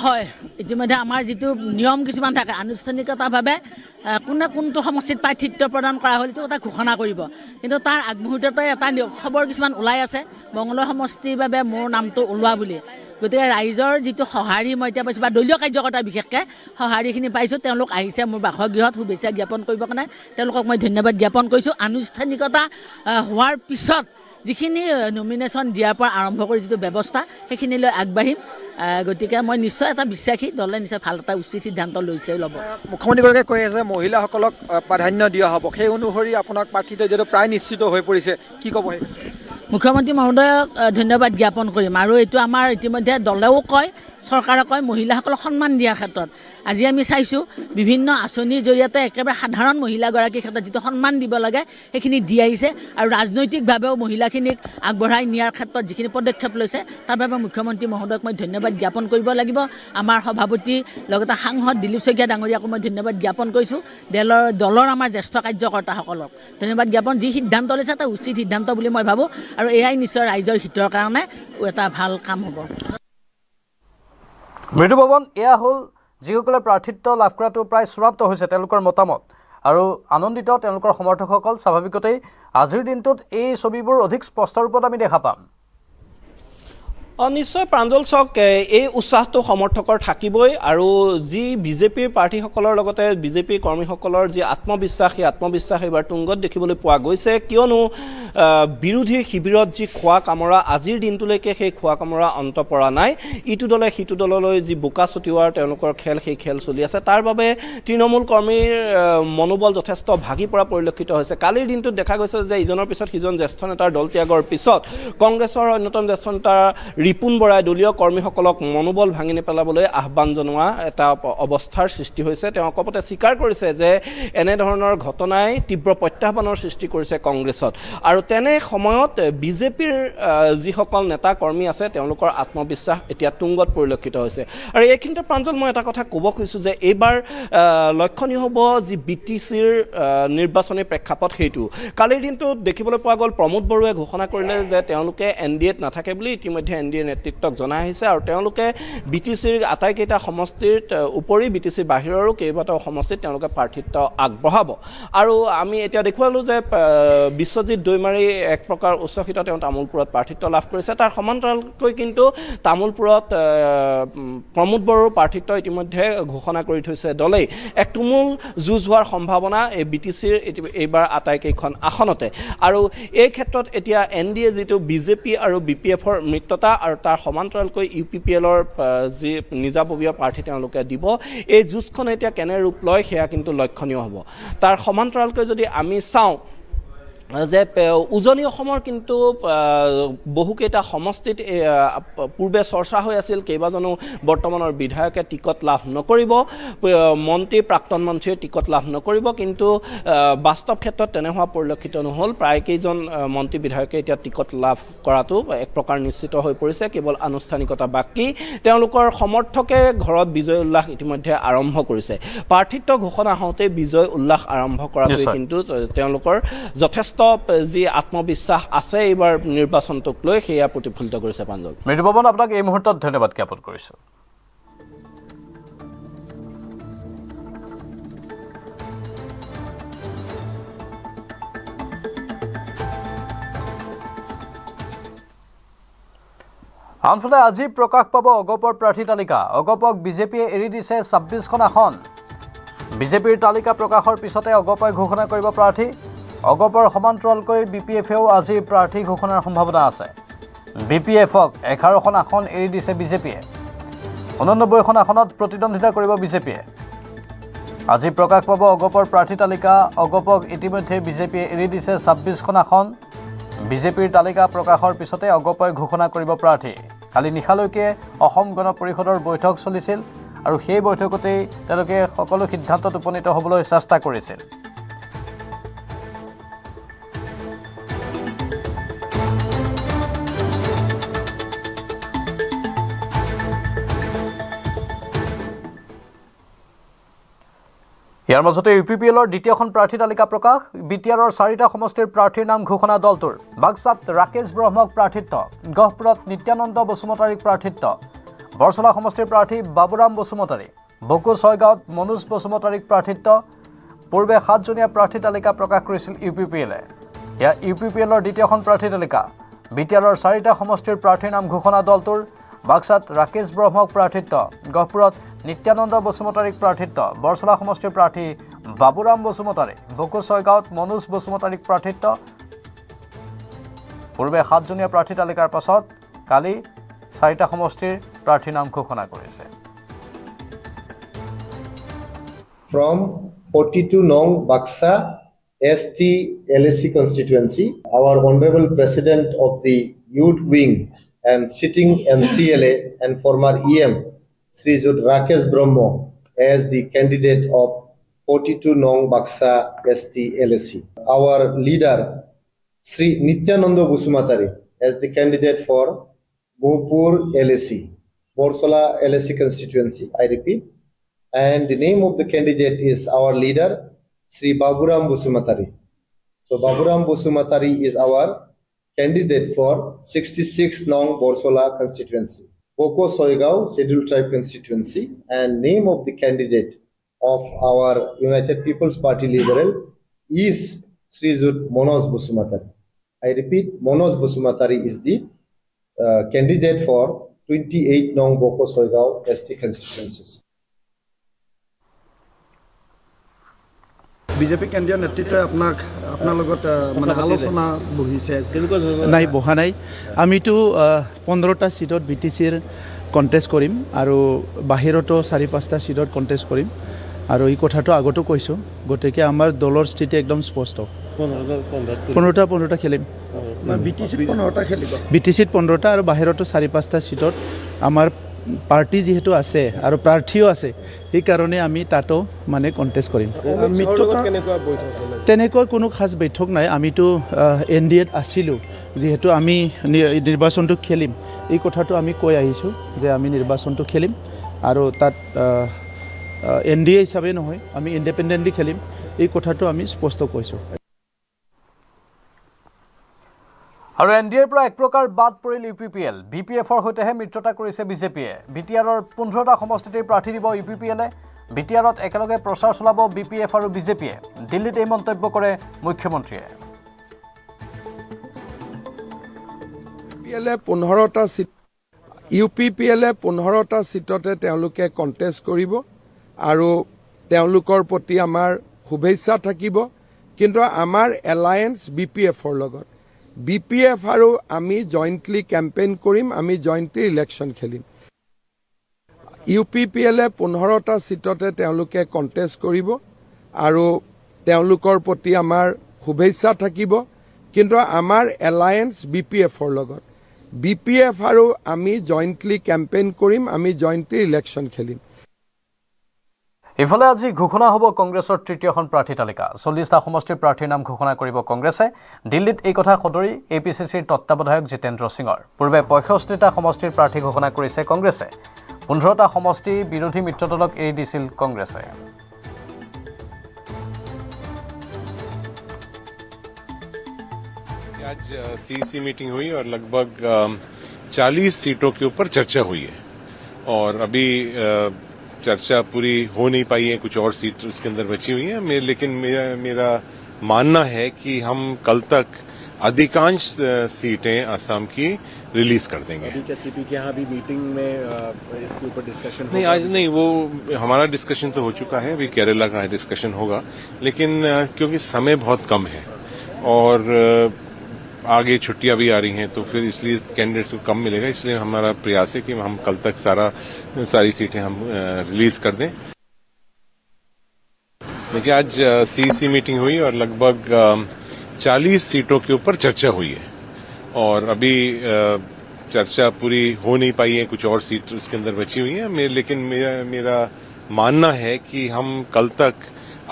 হয়, ইতিমধ্যে আমাৰ যিটো নিয়ম কিছুমান থাকে আনুষ্ঠানিকতাভাৱে কোনে কোনটো সমষ্টিত প্ৰাৰ্থিত্ব প্ৰদান কৰা হ'ল এইটো এটা ঘোষণা কৰিব, কিন্তু তাৰ আগমুহূৰ্ততে এটা খবৰ কিছুমান ওলাই আছে মঙলদৈ সমষ্টিৰ বাবে মোৰ নামটো ওলোৱা বুলি। গতিকে ৰাইজৰ যিটো সঁহাৰি মই এতিয়া পাইছোঁ বা দলীয় কাৰ্যকৰ্তা বিশেষকৈ সঁহাৰিখিনি পাইছোঁ, তেওঁলোক আহিছে মোৰ বাসগৃহত শুভেচ্ছা জ্ঞাপন কৰিবৰ কাৰণে, তেওঁলোকক মই ধন্যবাদ জ্ঞাপন কৰিছোঁ। আনুষ্ঠানিকতা হোৱাৰ পিছত যিখিনি নমিনেশ্যন দিয়াৰ পৰা আৰম্ভ কৰি যিটো ব্যৱস্থা সেইখিনিলৈ আগবাঢ়িম। গতিকে মই নিশ্চয় এটা বিশ্বাসী দলে নিশ্চয় ভাল এটা উচিত সিদ্ধান্ত ল'ব। মুখ্যমন্ত্ৰীগৰাকীয়ে কৈ আছে মহিলাসকলক প্ৰাধান্য দিয়া হ'ব, সেই অনুসৰি আপোনাক প্ৰাৰ্থিত্ব যিহেতু প্ৰায় নিশ্চিত হৈ পৰিছে, কি ক'ব? মুখ্যমন্ত্ৰী মহোদয়ক ধন্যবাদ জ্ঞাপন কৰিম আৰু এইটো আমাৰ ইতিমধ্যে দলেও কয় চৰকাৰে কয় মহিলাসকলক সন্মান দিয়াৰ ক্ষেত্ৰত আজি আমি চাইছোঁ বিভিন্ন আঁচনিৰ জৰিয়তে একেবাৰে সাধাৰণ মহিলাগৰাকীৰ ক্ষেত্ৰত যিটো সন্মান দিব লাগে সেইখিনি দি আহিছে আৰু ৰাজনৈতিকভাৱেও মহিলাখিনিক আগবঢ়াই নিয়াৰ ক্ষেত্ৰত যিখিনি পদক্ষেপ লৈছে তাৰ বাবে মুখ্যমন্ত্ৰী মহোদয়ক মই ধন্যবাদ জ্ঞাপন কৰিব লাগিব। আমাৰ সভাপতি লগতে সাংসদ দিলীপ শইকীয়া ডাঙৰীয়াকো মই ধন্যবাদ জ্ঞাপন কৰিছোঁ। দলৰ আমাৰ জ্যেষ্ঠ কাৰ্যকৰ্তাসকলক ধন্যবাদ জ্ঞাপন। যি সিদ্ধান্ত লৈছে এটা উচিত সিদ্ধান্ত বুলি মই ভাবোঁ আৰু এয়াই নিশ্চয় ৰাইজৰ হিতৰ কাৰণে এটা ভাল কাম হ'ব। মৃদুপৱন, এয়া হ'ল যিসকলে প্ৰাৰ্থিত্ব লাভ কৰাটো প্ৰায় চূড়ান্ত হৈছে তেওঁলোকৰ মতামত আৰু আনন্দিত তেওঁলোকৰ সমৰ্থকসকল। স্বাভাৱিকতেই আজিৰ দিনটোত এই ছবিবোৰ অধিক স্পষ্ট ৰূপত আমি দেখা পাম। নিশ্চয় প্ৰাঞ্জল চাওক, এই উৎসাহটো সমৰ্থকৰ থাকিবই আৰু যি বিজেপিৰ প্ৰাৰ্থীসকলৰ লগতে বিজেপিৰ কৰ্মীসকলৰ যি আত্মবিশ্বাস সেই আত্মবিশ্বাস এইবাৰ তুংগত দেখিবলৈ পোৱা গৈছে, কিয়নো বিৰোধীৰ শিবিৰত যি খোৱা কামৰা আজিৰ দিনটোলৈকে সেই খোৱা কামৰা অন্ত পৰা নাই। ইটো দলে সিটো দললৈ যি বোকা ছটিওৱাৰ তেওঁলোকৰ খেল সেই খেল চলি আছে, তাৰ বাবে তৃণমূল কৰ্মীৰ মনোবল যথেষ্ট ভাগি পৰা পৰিলক্ষিত হৈছে। কালিৰ দিনটোত দেখা গৈছে যে ইজনৰ পিছত সিজন জ্যেষ্ঠ নেতাৰ দল ত্যাগৰ পিছত কংগ্ৰেছৰ অন্যতম জ্যেষ্ঠ নেতা ৰিপুন বৰাই দলীয় কৰ্মীসকলক মনোবল ভাঙি নেপেলাবলৈ আহ্বান জনোৱা এটা অৱস্থাৰ সৃষ্টি হৈছে। তেওঁ অকপতে স্বীকাৰ কৰিছে যে এনেধৰণৰ ঘটনাই তীব্ৰ প্ৰত্যাহ্বানৰ সৃষ্টি কৰিছে কংগ্ৰেছত আৰু তেনে সময়ত বিজেপিৰ যিসকল নেতা কৰ্মী আছে তেওঁলোকৰ আত্মবিশ্বাস এতিয়া তুংগত পৰিলক্ষিত হৈছে। আৰু এইখিনিতে প্ৰাঞ্জল মই এটা কথা ক'ব খুজিছোঁ যে এইবাৰ লক্ষণীয় হ'ব যি BTCৰ নিৰ্বাচনী প্ৰেক্ষাপট সেইটো। কালিৰ দিনটোত দেখিবলৈ পোৱা গ'ল প্ৰমোদ বড়োৱে ঘোষণা কৰিলে যে তেওঁলোকে NDAত নাথাকে বুলি ইতিমধ্যে NDA নেতৃত্বক জনাই আহিছে আৰু তেওঁলোকে BTCৰ আটাইকেইটা সমষ্টিৰ উপৰি BTCৰ বাহিৰৰো কেইবাটাও সমষ্টিত তেওঁলোকে প্ৰাৰ্থিত্ব আগবঢ়াব। আৰু আমি এতিয়া দেখুৱালোঁ যে বিশ্বজিৎ দৈমাৰী এক প্ৰকাৰ উচ্চশিত তেওঁ তামোলপুৰত প্ৰাৰ্থিত্ব লাভ কৰিছে। তাৰ সমান্তৰালকৈ কিন্তু তামোলপুৰত প্ৰমোদ বড়োৰ প্ৰাৰ্থিত্ব ইতিমধ্যে ঘোষণা কৰি থৈছে দলেই। এক তুমুল যুঁজ হোৱাৰ সম্ভাৱনা এই BTCৰ এইবাৰ আটাইকেইখন আসনতে। আৰু এই ক্ষেত্ৰত এতিয়া NDA যিটো বিজেপি আৰু BPFৰ মিত্ৰতা আৰু তাৰ সমান্তৰালকৈ UPPLৰ যি নিজাববীয়া প্ৰাৰ্থী তেওঁলোকে দিব এই যুঁজখন এতিয়া কেনে ৰূপ লয় সেয়া কিন্তু লক্ষণীয় হ'ব তাৰ সমান্তৰালকৈ যদি আমি চাওঁ যে উজনি অসমৰ কিন্তু বহুকেইটা সমষ্টিত পূৰ্বে চৰ্চা হৈ আছিল কেইবাজনো বৰ্তমানৰ বিধায়কে টিকট লাভ নকৰিব মন্ত্ৰী প্ৰাক্তন মন্ত্ৰীয়ে টিকট লাভ নকৰিব কিন্তু বাস্তৱ ক্ষেত্ৰত তেনে হোৱা পৰিলক্ষিত নহ'ল প্ৰায় কেইজন মন্ত্ৰী বিধায়কে এতিয়া টিকট লাভ কৰাটো এক প্ৰকাৰ নিশ্চিত হৈ পৰিছে কেৱল আনুষ্ঠানিকতা বাকী তেওঁলোকৰ সমৰ্থকে ঘৰত বিজয় উল্লাস ইতিমধ্যে আৰম্ভ কৰিছে প্ৰাৰ্থিত্ব ঘোষণা হওঁতে বিজয় উল্লাস আৰম্ভ কৰাটোৱে কিন্তু তেওঁলোকৰ যথেষ্ট যি আত্মবিশ্বাস আছে এইবাৰ নিৰ্বাচনটোক লৈ সেয়া প্ৰতিফলিত কৰিছে প্ৰাঞ্জল মৃদুপৱন আপোনাক এই মুহূৰ্তত ধন্যবাদ জ্ঞাপন কৰিছোঁ আনফালে আজি প্ৰকাশ পাব অগপৰ প্ৰাৰ্থী তালিকা অগপক বিজেপিয়ে এৰি দিছে 26খন আসন বিজেপিৰ তালিকা প্ৰকাশৰ পিছতে অগপই ঘোষণা কৰিব প্ৰাৰ্থী অগপৰ সমান্তৰালকৈ BPFেও আজি প্ৰাৰ্থী ঘোষণাৰ সম্ভাৱনা আছে BPFক 11খন আসন এৰি দিছে বিজেপিয়ে 89খন আসনত প্ৰতিদ্বন্দ্বিতা কৰিব বিজেপিয়ে আজি প্ৰকাশ পাব অগপৰ প্ৰাৰ্থী তালিকা অগপক ইতিমধ্যে বিজেপিয়ে এৰি দিছে 26খন আসন বিজেপিৰ তালিকা প্ৰকাশৰ পিছতে অগপই ঘোষণা কৰিব প্ৰাৰ্থী কালি নিশালৈকে অসম গণ পৰিষদৰ বৈঠক চলিছিল আৰু সেই বৈঠকতেই তেওঁলোকে সকলো সিদ্ধান্তত উপনীত হ'বলৈ চেষ্টা কৰিছিল ইয়াৰ মাজতে UPPLৰ দ্বিতীয়খন প্ৰাৰ্থী তালিকা প্ৰকাশ বিটিআৰৰ 4টা সমষ্টিৰ প্ৰাৰ্থীৰ নাম ঘোষণা দলটোৰ বাক্সাত ৰাকেশ ব্ৰহ্মক প্ৰাৰ্থিত্ব গহপুৰত নিত্যানন্দ বসুমতাৰীক প্ৰাৰ্থিত্ব বৰছলা সমষ্টিৰ প্ৰাৰ্থী বাবুৰাম বসুমতাৰী বকো ছয়গাঁৱত মনোজ বসুমতাৰীক প্ৰাৰ্থিত্ব পূৰ্বে 7জনীয়া প্ৰাৰ্থী তালিকা প্ৰকাশ কৰিছিল UPPLে ইয়াৰ UPPLৰ দ্বিতীয়খন প্ৰাৰ্থী তালিকা বিটিআৰৰ 4টা সমষ্টিৰ প্ৰাৰ্থীৰ নাম ঘোষণা দলটোৰ বাক্সাত ৰাকেশ ব্ৰহ্মক প্ৰাৰ্থিত্ব গহপুৰত নিত্যানন্দ বসুমতাৰীক প্ৰাৰ্থিত্ব বৰছলা সমষ্টিৰ প্ৰাৰ্থী বাবুৰাম বসুমতাৰী বকো ছয়গাঁৱত মনোজ বসুমতাৰীক প্ৰাৰ্থিত্ব পূৰ্বে 7জনীয়া প্ৰাৰ্থী তালিকাৰ পাছত কালি 4টা সমষ্টিৰ প্ৰাৰ্থীৰ নাম ঘোষণা কৰিছে From 42 Nong Baksa ST LSC constituency, our Honorable President of the Youth Wing and sitting MCLA and former EM, Sri Jud Rakesh Brahmo, as the candidate of 42 Nong Baksa ST LSC. Our leader, Sri Nityananda Bosumatary, as the candidate for Bhopur LSC, Borsola LSC constituency, I repeat. And the name of the candidate is our leader, Sri Baburam Bosumatary. So Baburam Bosumatary is our candidate for 66 Nong Borsola constituency. Boko Soigao Scheduled Tribe constituency, and name of the candidate of our United People's Party Liberal is Sri Jud Manoj Bosumatary. I repeat, Manoj Bosumatary is the candidate for 28 Nong Boko Soigao ST constituencies. BJP কেন্দ্ৰীয় নেতৃত্বই আপোনাৰ লগত মানে আলোচনা বহিছে নাই বহা নাই আমিতো 15টা সিটত BTCৰ কণ্টেষ্ট কৰিম আৰু বাহিৰতো 4-5টা সিটত কণ্টেষ্ট কৰিম আৰু এই কথাটো আগতো কৈছোঁ গতিকে আমাৰ দলৰ স্থিতি একদম স্পষ্ট 15টা খেলিম BTCত 15টা আৰু বাহিৰতো 4-5টা সিটত আমাৰ পাৰ্টি যেহেতু আছে আৰু প্ৰাৰ্থীও আছে সেইকাৰণে আমি তাতো মানে কণ্টেষ্ট কৰিম তেনেকৈ কোনো খাস বৈঠক নাই আমিতো NDAত আছিলোঁ যেহেতু আমি নিৰ্বাচনটো খেলিম এই কথাটো আমি কৈ আহিছোঁ যে আমি নিৰ্বাচনটো খেলিম আৰু তাত NDA হিচাপে নহয় আমি ইণ্ডিপেণ্ডেণ্টলি খেলিম এই কথাটো আমি স্পষ্ট কৈছোঁ আৰু NDAৰ পৰা এক প্ৰকাৰ বাদ পৰিল UPPL BPFৰ হৈতেহে মিত্ৰতা কৰিছে বিজেপিয়ে বিটিআৰৰ 15টা সমষ্টিৰ প্ৰাৰ্থী দিব UPPLে বিটিআৰত একেলগে প্ৰচাৰ চলাব BPF আৰু বিজেপিয়ে দিল্লীত এই মন্তব্য কৰে মুখ্যমন্ত্ৰীয়ে UPPLে 15টা সিটতে তেওঁলোকে কণ্টেষ্ট কৰিব আৰু তেওঁলোকৰ প্ৰতি আমাৰ শুভেচ্ছা থাকিব কিন্তু আমাৰ এলায়েন্স BPFৰ লগত BPF আৰু আমি জইণ্টলি কেম্পেইন কৰিম, আমি জইণ্টলি ইলেকশ্যন খেলিম। UPPL 15টা সিটতে তেওঁলোকে কণ্টেষ্ট কৰিব আৰু তেওঁলোকৰ প্ৰতি আমাৰ শুভেচ্ছা থাকিব, কিন্তু আমাৰ এলায়েন্স BPFৰ লগত। BPF আৰু আমি জইণ্টলি কেম্পেইন কৰিম, আমি জইণ্টলি ইলেকশ্যন খেলিম। ইফালে আজি ঘোষণা হ'ব কংগ্ৰেছৰ তৃতীয়খন প্ৰাৰ্থী তালিকা। 40টা সমষ্টিৰ প্ৰাৰ্থীৰ নাম ঘোষণা কৰিব কংগ্ৰেছে। দিল্লীত এই কথা সদৰি APCCৰ তত্ত্বাৱধায়ক জিতেন্দ্ৰ সিঙৰ। পূৰ্বে 65টা সমষ্টিৰ প্ৰাৰ্থী ঘোষণা কৰিছে কংগ্ৰেছে। 15টা সমষ্টি বিৰোধী মিত্ৰদলক এৰি দিছিল কংগ্ৰেছে। आज CEC मीटिंग हुई और लगभग 40 सीटों के ऊपर चर्चा हुई है और अभी चर्चा पूरी हो नहीं पाई है, कुछ और सीट उसके अंदर बची हुई है। लेकिन मेरा मानना है कि हम कल तक अधिकांश सीटें असम की रिलीज कर देंगे। अभी क्या CP के यहाँ भी मीटिंग में इसके ऊपर डिस्कशन नहीं, आज नहीं, वो हमारा डिस्कशन तो हो चुका है, अभी केरला का डिस्कशन होगा, लेकिन क्योंकि समय बहुत कम है और आगे छुट्टियां भी आ रही हैं तो फिर इसलिए कैंडिडेट्स को कम मिलेगा, इसलिए हमारा प्रयास है कि हम कल तक सारी सीटें हम रिलीज कर दें। देखिए, आज CEC मीटिंग हुई और लगभग 40 सीटों के ऊपर चर्चा हुई है और अभी चर्चा पूरी हो नहीं पाई है, कुछ और सीट उसके अंदर बची हुई है। लेकिन मेरा मानना है कि हम कल तक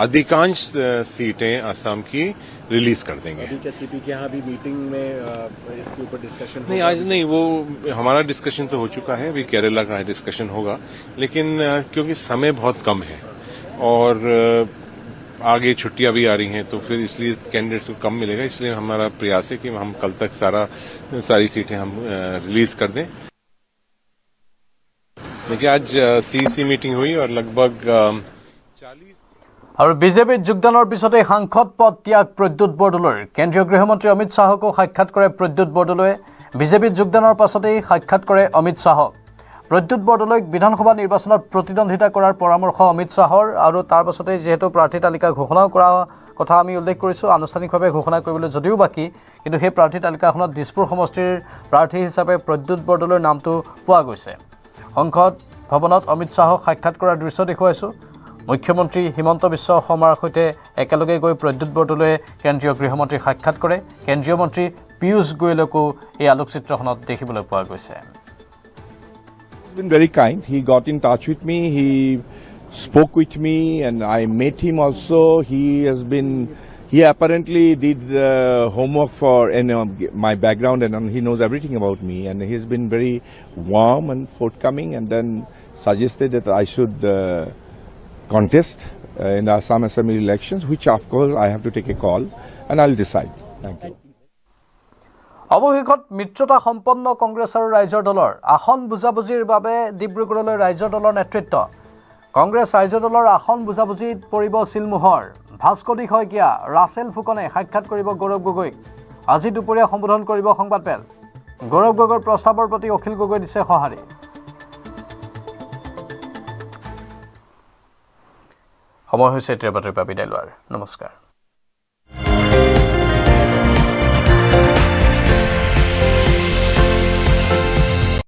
अधिकांश सीटें असम की रिलीज कर देंगे। अभी क्या CP के यहाँ भी मीटिंग में इसके ऊपर डिस्कशन नहीं, आज नहीं, वो हमारा डिस्कशन तो हो चुका है, अभी केरला का डिस्कशन होगा, लेकिन क्योंकि समय बहुत कम है और आगे छुट्टियां भी आ रही हैं तो फिर इसलिए कैंडिडेट्स को कम मिलेगा, इसलिए हमारा प्रयास है कि हम कल तक सारी सीटें हम रिलीज कर दें। देखिए, आज CEC मीटिंग हुई और लगभग 40 আৰু বিজেপিত যোগদানৰ পিছতে সাংসদ পদ ত্যাগ প্ৰদ্যুৎ বৰদলৈৰ। কেন্দ্ৰীয় গৃহমন্ত্ৰী অমিত শ্বাহকো সাক্ষাৎ কৰে প্ৰদ্যুৎ বৰদলৈয়ে। বিজেপিত যোগদানৰ পাছতেই সাক্ষাৎ কৰে অমিত শ্বাহক। প্ৰদ্যুৎ বৰদলৈক বিধানসভা নিৰ্বাচনত প্ৰতিদ্বন্দ্বিতা কৰাৰ পৰামৰ্শ অমিত শ্বাহৰ আৰু তাৰ পাছতেই যিহেতু প্ৰাৰ্থী তালিকা ঘোষণাও কৰা কথা আমি উল্লেখ কৰিছোঁ, আনুষ্ঠানিকভাৱে ঘোষণা কৰিবলৈ যদিও বাকী, কিন্তু সেই প্ৰাৰ্থী তালিকাখনত দিছপুৰ সমষ্টিৰ প্ৰাৰ্থী হিচাপে প্ৰদ্যুৎ বৰদলৈৰ নামটো পোৱা গৈছে। সংসদ ভৱনত অমিত শ্বাহক সাক্ষাৎ কৰাৰ দৃশ্য দেখুৱাইছোঁ। মুখ্যমন্ত্ৰী হিমন্ত বিশ্ব শৰ্মাৰ সৈতে একেলগে গৈ প্ৰদ্যুৎ বৰদলৈয়ে কেন্দ্ৰীয় গৃহমন্ত্ৰীক সাক্ষাৎ কৰে। কেন্দ্ৰীয় মন্ত্ৰী পীয়ূষ গোয়েলকো এই আলোকচিত্ৰখনত দেখিবলৈ পোৱা গৈছে। Been very kind. He got in touch with me. He spoke with me, and I met him also. He apparently did homework for my background, and he knows everything about me. And he's been very warm and forthcoming, and then suggested that I should contest in the Assam Assembly elections, which of course I have to take a call, and I'll decide. Thank you. অৱশেষত মিত্ৰতা সম্পন্ন কংগ্ৰেছ আৰু ৰাইজৰ দলৰ আসন বুজাবুজিৰ বাবে ডিব্ৰুগড়লৈ ৰাইজৰ দলৰ নেতৃত্ব। কংগ্ৰেছ ৰাইজৰ দলৰ আসন বুজাবুজিত পৰিব চিলমোহৰ। ভাস্কৰী শইকীয়া, ৰাছেল ফুকনে সাক্ষাৎ কৰিব গৌৰৱ গগৈক। আজি দুপৰীয়া সম্বোধন কৰিব সংবাদমেল। গৌৰৱ গগৈৰ প্ৰস্তাৱৰ প্ৰতি অখিল গগৈ দিছে সঁহাৰি। সময় হৈছে এতিয়া বাতৰিৰ পৰা বিদায় লোৱাৰ। নমস্কাৰ।